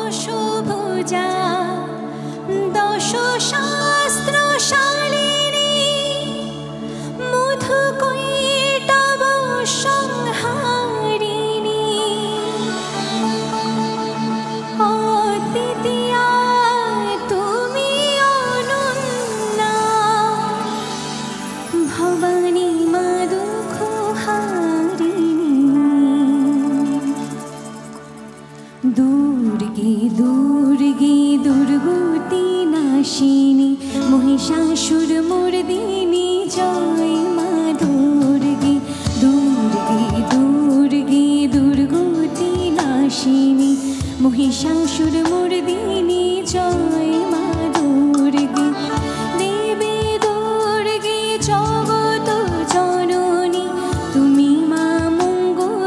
দশভুজা দশ শাস্ত্র শালিনী মধুকৈটব সংহারিণী অদ্বিতীয়া তুমি অনন্যা ভবানী মা দুঃখহারিণী দুর্গে দুর্গে দুর্গতি নাশিনী মহিষাসুর মর্দিনী জয় মা দুর্গে দুর্গে দুর্গে দুর্গতি নাশিনী মহিষাসুর মর্দিনী জয় মা দুর্গে দেবী দুর্গে জগত জননী তুমি মা মঙ্গলকারিণী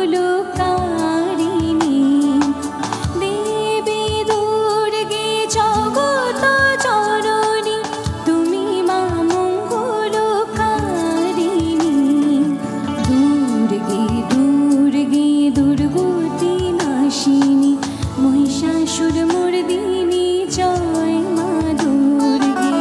দেবী দুর্গে জগত জননী তুমি মা মঙ্গলকারিণী দুর্গে দুর্গে দুর্গতি নাশিনী মহিষাসুর মর্দিনী জয় মা দুর্গে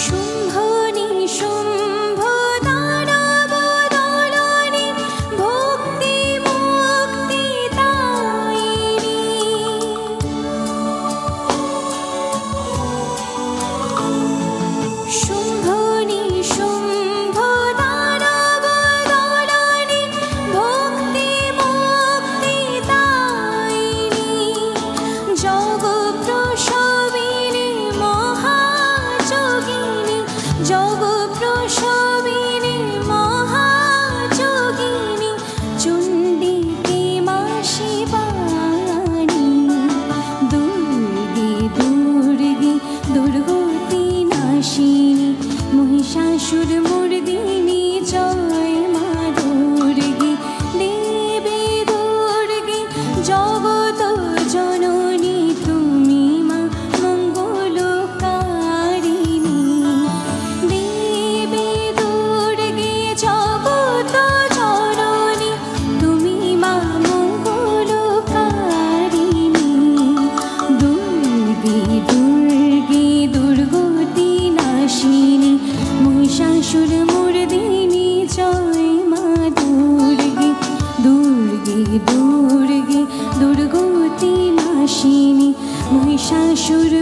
শুম্ভ নিশুম্ভ দানব দলনী ভক্তি মুক্তি দায়িনী শুম্ভ নিশুম্ভ দানব দলনী ভক্তি মুক্তি দায়িনী জগৎপ্রসবিনী মহাযোগিনী জগৎপ্রসবিনী মহাযোগিনী চণ্ডিকে মা শিবানী দুর্গে দুর্গে দুর্গতি নাশিনী মহিষাসুর মর্দিনী জয় মা দুর্গে দেবী দুর্গে জগত জননী তুমি মা মঙ্গলকারিণী দেবী দুর্গে জগত জননী তুমি মা মঙ্গলকারিণী দুর্গে দুর্গে দুর্গতি নাশিনী মহিষাসুর মর্দিনী জয় মা দুর্গে দুর্গে দুর্গে দুর্গতি নাশিনী মহিষাসুর